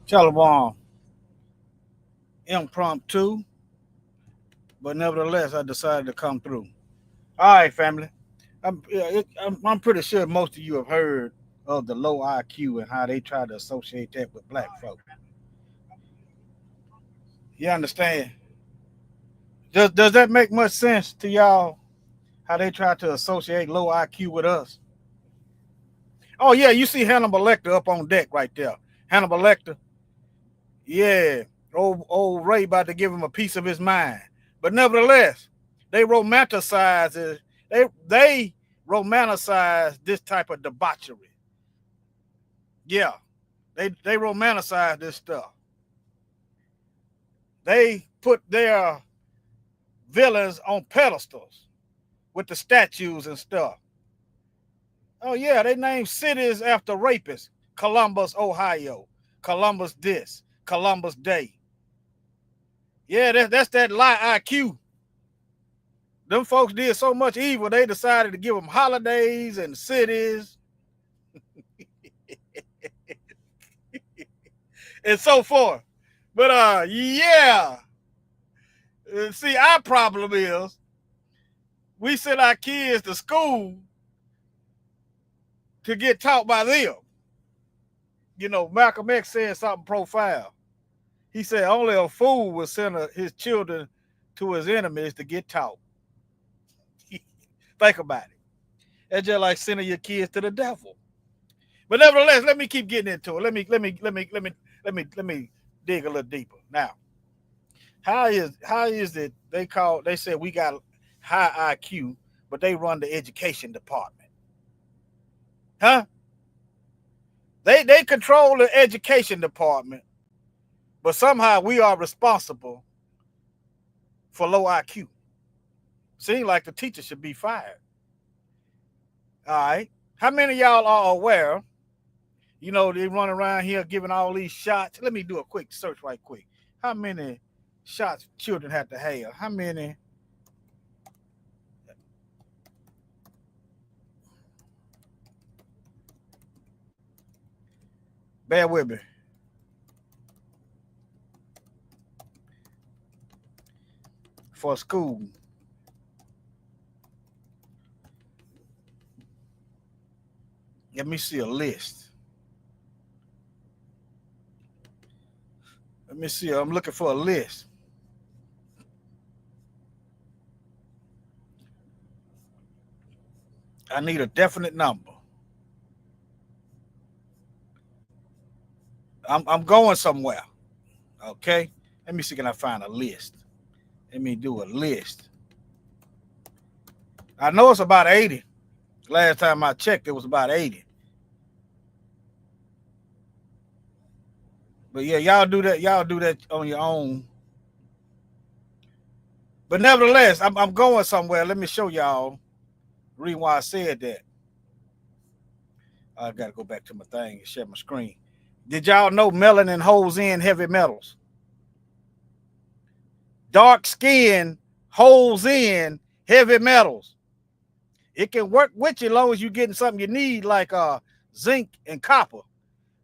Shalom, impromptu, but nevertheless, I decided to come through. All right, family. I'm pretty sure most of you have heard of the low IQ and how they try to associate that with black folk. You understand? Does that make much sense to y'all? How they try to associate low IQ with us? Oh yeah, you see Hannibal Lecter up on deck right there. Hannibal Lecter, yeah. Old Ray about to give him a piece of his mind. But nevertheless, they romanticize it. They romanticize this type of debauchery. Yeah, they romanticize this stuff. They put their villains on pedestals with the statues and stuff. Oh yeah, they name cities after rapists. Columbus, Ohio. Columbus this. Columbus Day. Yeah, that's that lie IQ. Them folks did so much evil, they decided to give them holidays and cities and so forth. But yeah. See, our problem is we send our kids to school to get taught by them. You know, Malcolm X said something profound. He said only a fool will send his children to his enemies to get taught. Think about it. That's just like sending your kids to the devil. But nevertheless, let me keep getting into it. Let me dig a little deeper. Now, how is it they said we got high IQ, but they run the education department? Huh? They control the education department, but somehow we are responsible for low IQ. Seems like the teacher should be fired. All right. How many of y'all are aware? You know, they run around here giving all these shots. Let me do a quick search right quick. How many shots children have to have? How many? Bear with me. For school. Let me see a list. Let me see. I'm looking for a list. I need a definite number. I'm going somewhere. Okay. Let me see. Can I find a list? Let me do a list. I know it's about 80. Last time I checked, it was about 80. But yeah, y'all do that. Y'all do that on your own. But nevertheless, I'm going somewhere. Let me show y'all. The reason why I said that. I got to go back to my thing and share my screen. Did y'all know melanin holds in heavy metals? Dark skin holds in heavy metals. It can work with you as long as you're getting something you need, like zinc and copper.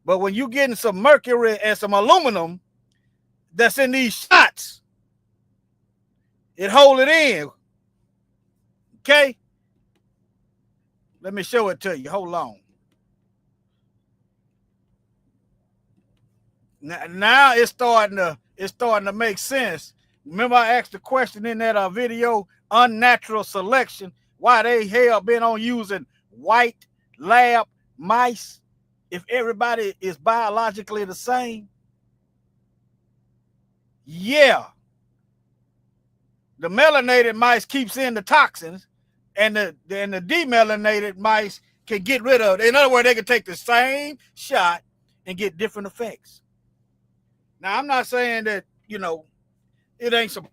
But when you're getting some mercury and some aluminum that's in these shots, it hold it in. Okay? Let me show it to you. Hold on. Now it's starting to make sense. Remember, I asked the question in that video, unnatural selection. Why they hell been on using white lab mice if everybody is biologically the same? Yeah, the melanated mice keeps in the toxins, and the demelated mice can get rid of it. In other words, they can take the same shot and get different effects. Now, I'm not saying that it ain't some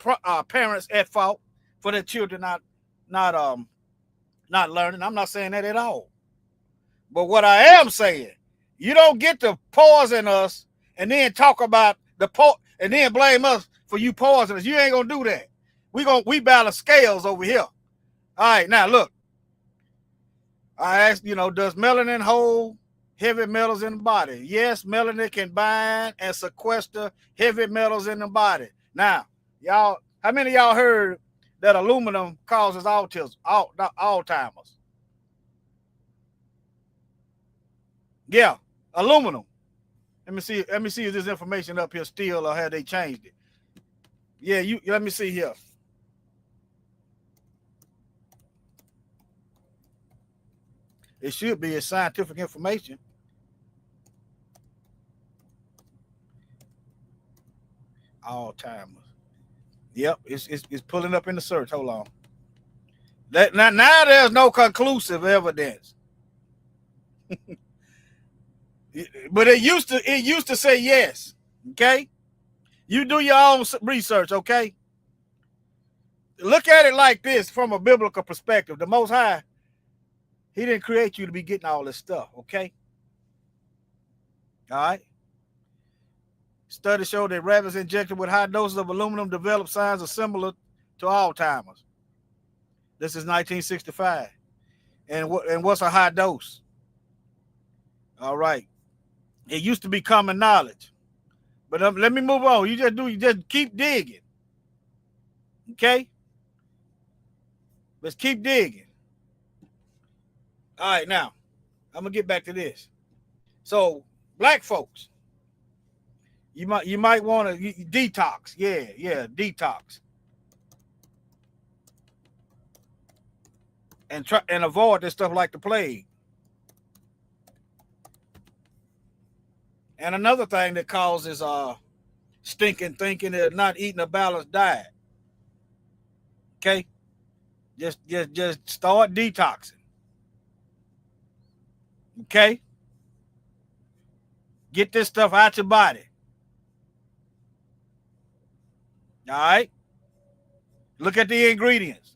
parents at fault for their children not not learning. I'm not saying that at all. But what I am saying, you don't get to poison us and then talk about and then blame us for you poisoning us. You ain't gonna do that. We balance scales over here. All right, now look. I asked, does melanin hold heavy metals in the body. Yes, melanin can bind and sequester heavy metals in the body. Now, y'all, how many of y'all heard that aluminum causes autism, Alzheimer's? Yeah, aluminum. Let me see if this information up here still or have they changed it. Yeah, let me see here. It should be a scientific information. Alzheimer's. Yep, it's pulling up in the search. Hold on. Now there's no conclusive evidence. But it used to say yes. Okay? You do your own research, okay? Look at it like this from a biblical perspective. The Most High, He didn't create you to be getting all this stuff, okay? All right? Studies show that rabbits injected with high doses of aluminum develop signs are similar to Alzheimer's. This is 1965. And what's a high dose? All right. It used to be common knowledge. But let me move on. You just keep digging. Okay? Let's keep digging. All right, now, I'm going to get back to this. So, black folks, you might want to detox. Yeah, detox. And try and avoid this stuff like the plague. And another thing that causes stinking thinking is not eating a balanced diet. Okay? Just start detoxing. Okay? Get this stuff out your body. All right? Look at the ingredients.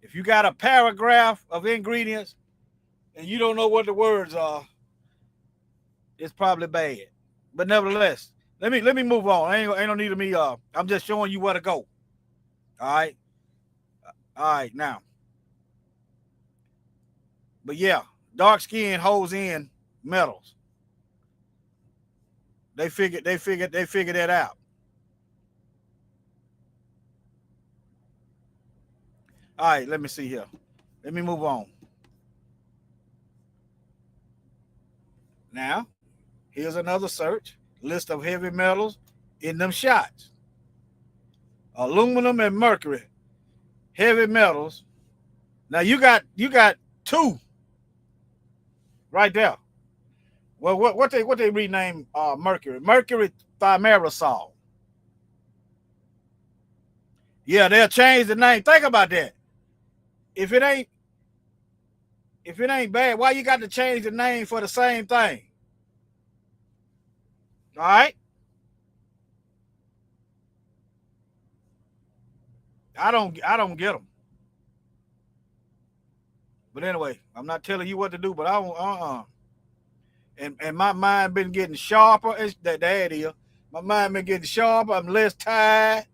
If you got a paragraph of ingredients and you don't know what the words are, it's probably bad. But nevertheless, let me move on. Ain't no need of me. I'm just showing you where to go. All right. All right, now. But yeah, dark skin holds in metals. They figured that out. All right, let me see here. Let me move on. Now, here's another search. List of heavy metals in them shots. Aluminum and mercury. Heavy metals. Now you got two right there. Well, what they rename mercury? Mercury thimerosal. Yeah, they'll change the name. Think about that. If it ain't bad, why you got to change the name for the same thing? All right. I don't get them. But anyway, I'm not telling you what to do, but I don't. And my mind been getting sharper. It's that is. My mind been getting sharper. I'm less tired.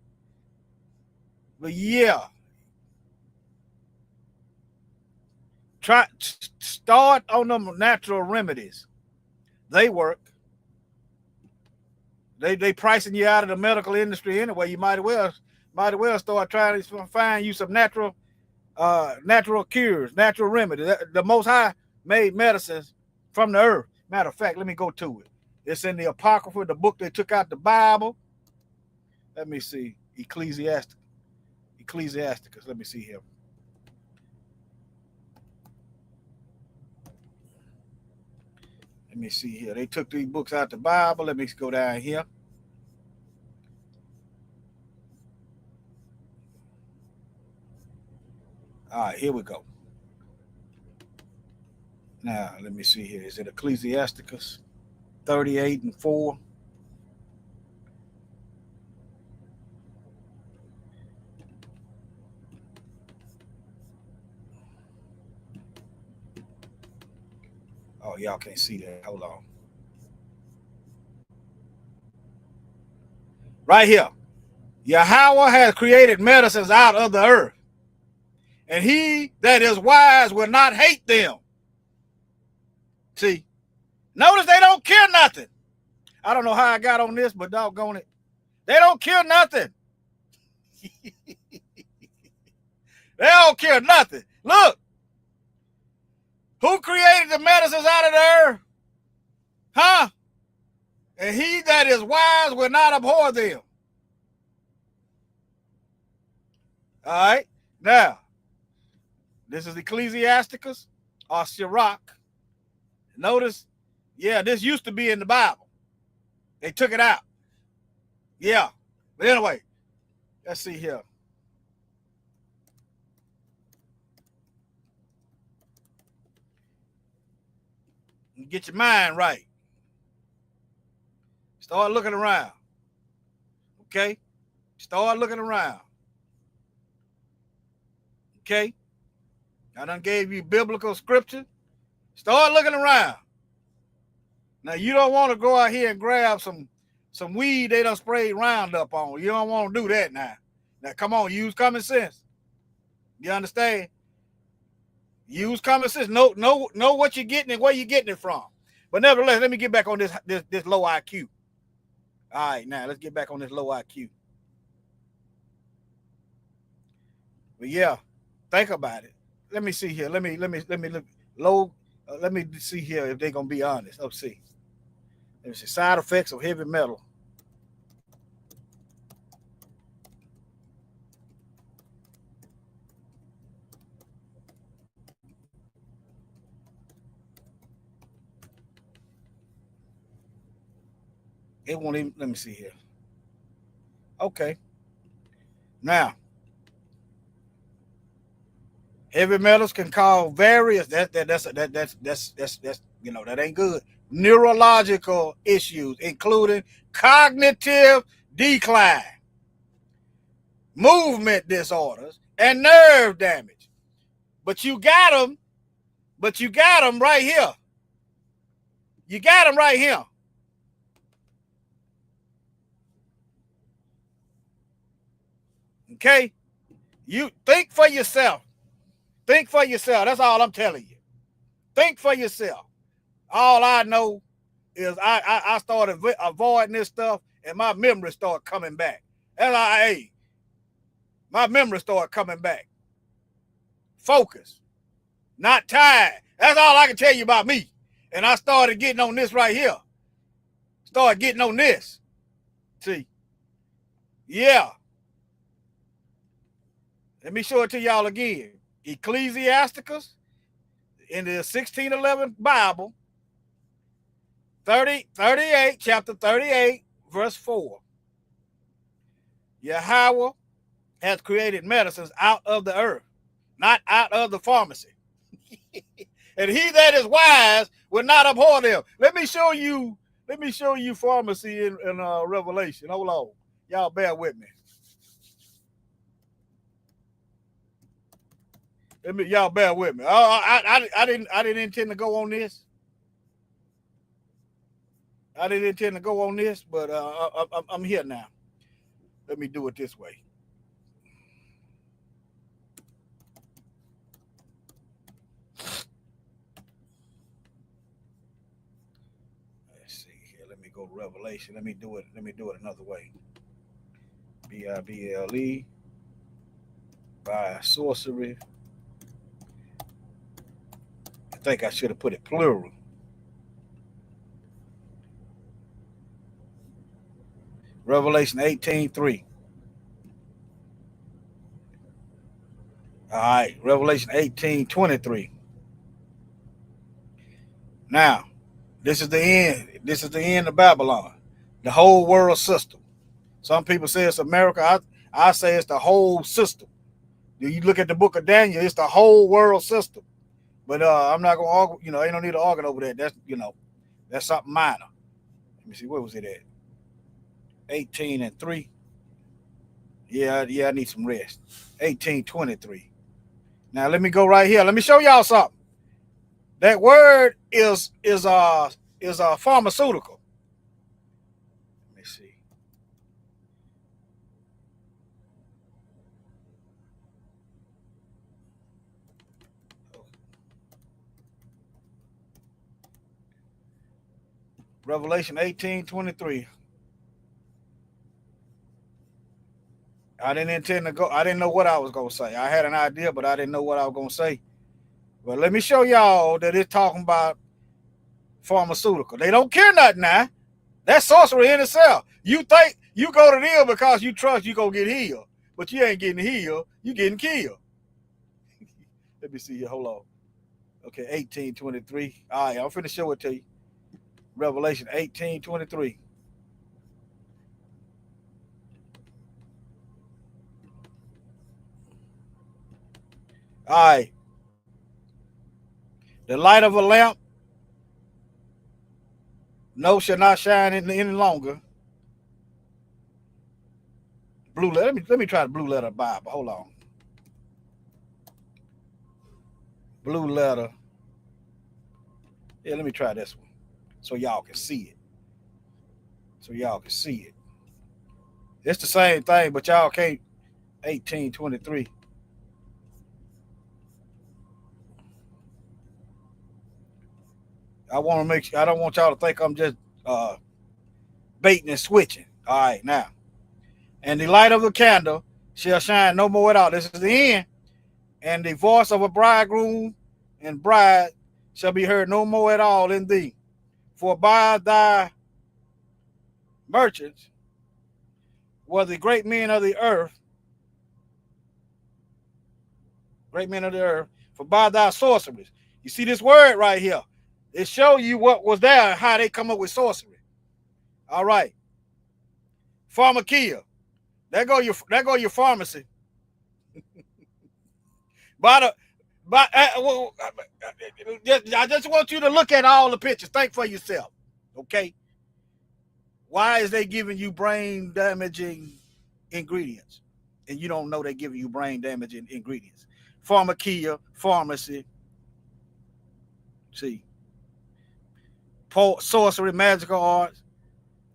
But yeah, start on them natural remedies. They work. They pricing you out of the medical industry anyway. You might as well start trying to find you some natural cures, natural remedies. The Most High made medicines from the earth. Matter of fact, let me go to it. It's in the Apocrypha, the book they took out the Bible. Let me see. Ecclesiasticus. Let me see here. Let me see here. They took these books out the Bible. Let me go down here. All right, here we go. Now, let me see here. Is it Ecclesiasticus 38:4? Oh, y'all can't see that. Hold on. Right here. Yahweh has created medicines out of the earth, and he that is wise will not hate them. See, notice they don't kill nothing. I don't know how I got on this, but doggone it. They don't kill nothing. They don't kill nothing. Look. Who created the medicines out of the earth? Huh? And he that is wise will not abhor them. All right. Now, this is Ecclesiasticus or Sirach. Notice, yeah, this used to be in the Bible. They took it out. Yeah. But anyway, let's see here. Get your mind right. Start looking around. Okay? Start looking around. Okay? I done gave you biblical scripture. Start looking around. Now, you don't want to go out here and grab some weed they done sprayed Roundup on. You don't want to do that now. Now, come on, use common sense. You understand? Use common sense. Know what you're getting and where you're getting it from. But nevertheless, let me get back on this low IQ. All right, now let's get back on this low IQ. But yeah, think about it. Let me see here. Let me look low. Let me see here if they're gonna be honest. Let's see. Let me see. Side effects of heavy metal. It won't even. Let me see here. Okay. Now, heavy metals can cause various. That's that ain't good. Neurological issues, including cognitive decline, movement disorders, and nerve damage. But you got them. But you got them right here. You got them right here. Okay? You think for yourself. Think for yourself. That's all I'm telling you. Think for yourself. All I know is I started avoiding this stuff and my memory started coming back. LIA. My memory started coming back. Focus. Not tired. That's all I can tell you about me. And I started getting on this right here. Started getting on this. See? Yeah. Let me show it to y'all again. Ecclesiasticus in the 1611 Bible, 38, chapter 38, verse 4. Yahweh has created medicines out of the earth, not out of the pharmacy. And he that is wise will not abhor them. Let me show you pharmacy in Revelation. Hold on. Y'all bear with me. Y'all bear with me. I didn't intend to go on this. I didn't intend to go on this, but I'm here now. Let me do it this way. Let's see here. Let me go to Revelation. Let me do it another way. Bible by sorcery. I think I should have put it plural. Revelation 18:3. All right, Revelation 18:23. Now, this is the end. This is the end of Babylon, the whole world system. Some people say it's America. I say it's the whole system. You look at the book of Daniel, it's the whole world system. But I'm not gonna argue. Ain't no need to argue over that. That's something minor. Let me see, where was it at? 18:3. Yeah, I need some rest. 18:23. Now let me go right here. Let me show y'all something. That word is a pharmaceutical. Let me see. Revelation 18:23. I didn't intend to go. I didn't know what I was going to say. I had an idea, but I didn't know what I was going to say. But let me show y'all that it's talking about pharmaceutical. They don't care nothing now. That's sorcery in itself. You think you go to them because you trust you going to get healed, but you ain't getting healed. You getting killed. Let me see here. Hold on. Okay, 18:23. All right, I'm finna show it to you. Revelation 18:23. All right. The light of a lamp, no, shall not shine any longer. Blue letter. Let me try the blue letter Bible. Hold on. Blue letter. Yeah, let me try this one so y'all can see it. It's the same thing, but y'all can't. 18:23. I want to make sure. I don't want y'all to think I'm just baiting and switching. All right, now. And the light of a candle shall shine no more at all. This is the end. And the voice of a bridegroom and bride shall be heard no more at all in thee. For by thy merchants were the great men of the earth. For by thy sorceries. You see this word right here. It show you what was there and how they come up with sorcery. All right. Pharmakia. There go your pharmacy. I just want you to look at all the pictures. Think for yourself. Okay. Why is they giving you brain damaging ingredients? And you don't know they're giving you brain damaging ingredients. Pharmakia, pharmacy. See. Sorcery, magical arts.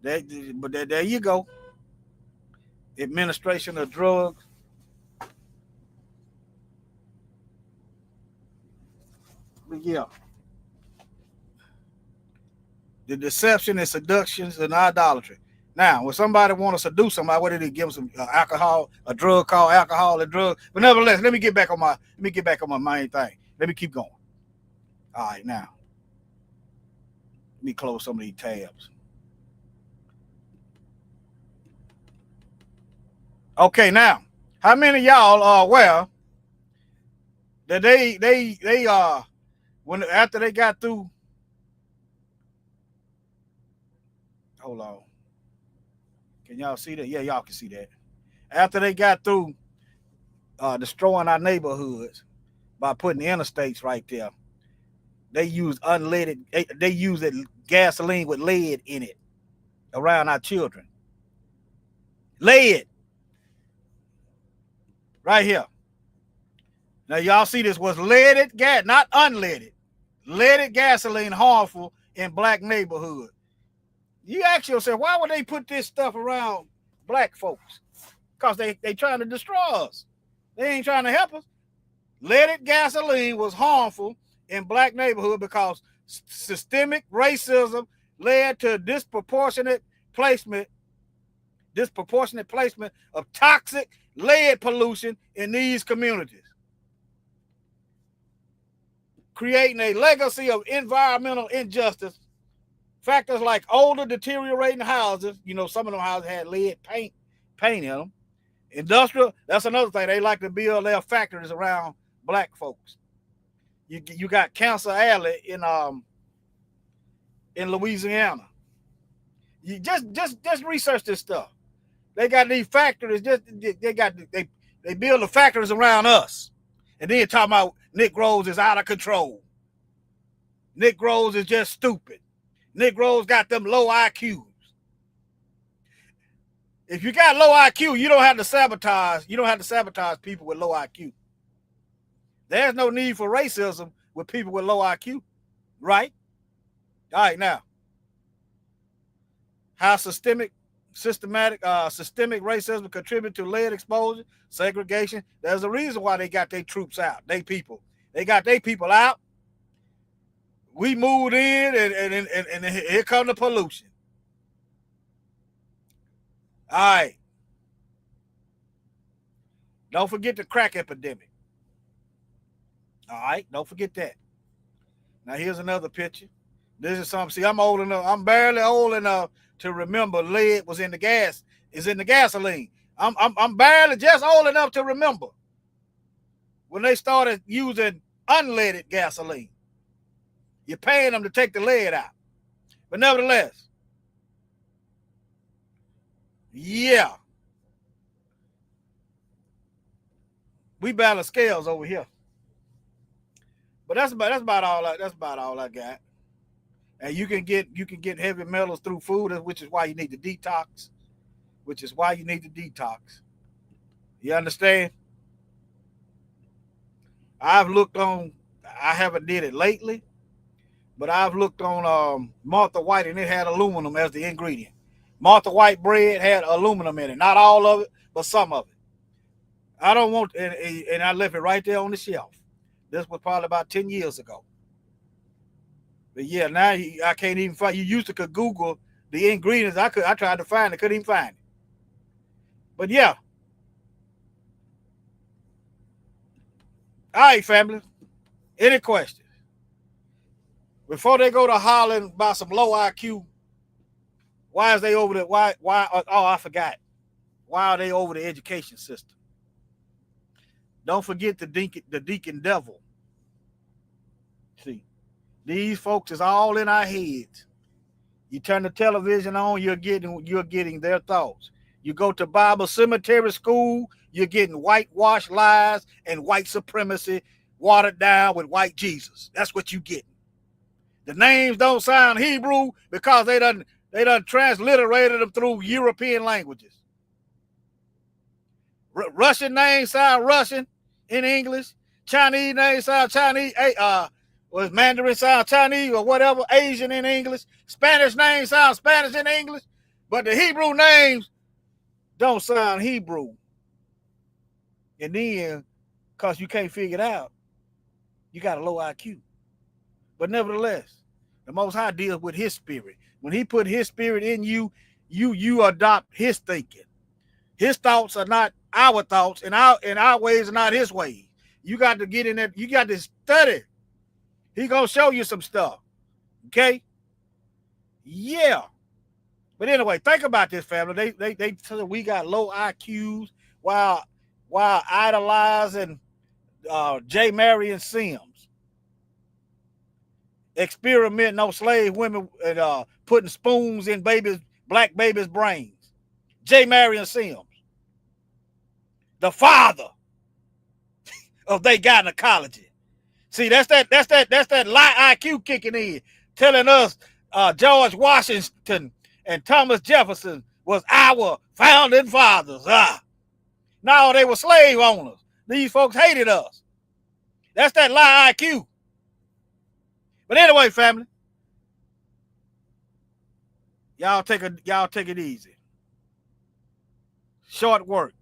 But there you go. Administration of drugs. But yeah. The deception and seductions and idolatry. Now, when somebody want to seduce somebody, what did he give them? Some alcohol, a drug called alcohol, a drug. But nevertheless, let me get back on my main thing. Let me keep going. All right, now. Let me close some of these tabs. Okay, now, how many of y'all are aware that they when after they got through? Hold on. Can y'all see that? Yeah, y'all can see that. After they got through destroying our neighborhoods by putting the interstates right there, they used unleaded. They used gasoline with lead in it around our children. Lead. Right here. Now y'all see this was leaded gas, not unleaded. Leaded gasoline harmful in black neighborhood. You ask yourself, why would they put this stuff around black folks? Because they trying to destroy us. They ain't trying to help us. Leaded gasoline was harmful in black neighborhood because systemic racism led to disproportionate placement of toxic lead pollution in these communities, creating a legacy of environmental injustice. Factors like older, deteriorating houses, some of them houses had lead paint in them. Industrial, that's another thing. They like to build their factories around black folks. You got Cancer Alley in Louisiana. You just research this stuff. They got these factories. They build the factories around us, and then talking about Negroes is out of control. Negroes is just stupid. Negroes got them low IQs. If you got low IQ, you don't have to sabotage. You don't have to sabotage people with low IQ. There's no need for racism with people with low IQ, right? All right, now, how systemic racism contribute to lead exposure, segregation. There's a reason why they got their troops out. They got their people out We moved in, and here come the pollution. All right. Don't forget the crack epidemic. All right. Don't forget that. Now, here's another picture. This is something. See, I'm old enough. I'm barely old enough to remember lead was in the gas. Is in the gasoline. I'm barely just old enough to remember when they started using unleaded gasoline. You're paying them to take the lead out. But nevertheless, yeah, we balance scales over here. But that's about all I got. And you can get heavy metals through food, which is why you need to detox. You understand? I've looked on. I haven't did it lately, but I've looked on Martha White, and it had aluminum as the ingredient. Martha White bread had aluminum in it. Not all of it, but some of it. I don't want, and I left it right there on the shelf. This was probably about 10 years ago. But yeah, now I can't even find. You used to could Google the ingredients. I tried to find it, couldn't even find it. But yeah. All right, family. Any questions? Before they go to hollering about some low IQ, why is they over the why? Oh, I forgot. Why are they over the education system? Don't forget the deacon devil. See, these folks is all in our heads. You turn the television on, you're getting their thoughts. You go to Bible cemetery school, you're getting whitewashed lies and white supremacy watered down with white Jesus. That's what you get. The names don't sound Hebrew because they done transliterated them through European languages. Russian names sound Russian in English. Chinese names sound Chinese. Was Mandarin sound Chinese or whatever, Asian in English. Spanish names sound Spanish in English. But the Hebrew names don't sound Hebrew. And then, because you can't figure it out, you got a low IQ. But nevertheless, the Most High deals with his spirit. When he put his spirit in you, you adopt his thinking. His thoughts are not our thoughts, and our ways are not his ways. You got to get in there. You got to study. He gonna show you some stuff. Okay? Yeah. But anyway, think about this, family. They tell us we got low IQs while idolizing J. Marion Sims, experimenting on slave women and putting spoons in black babies' brains. J. Marion Sims, the father of they gynecology. See, that's that lie IQ kicking in, telling us George Washington and Thomas Jefferson was our founding fathers. No, they were slave owners. These folks hated us. That's that lie IQ. But anyway, family, y'all take it easy. Short work.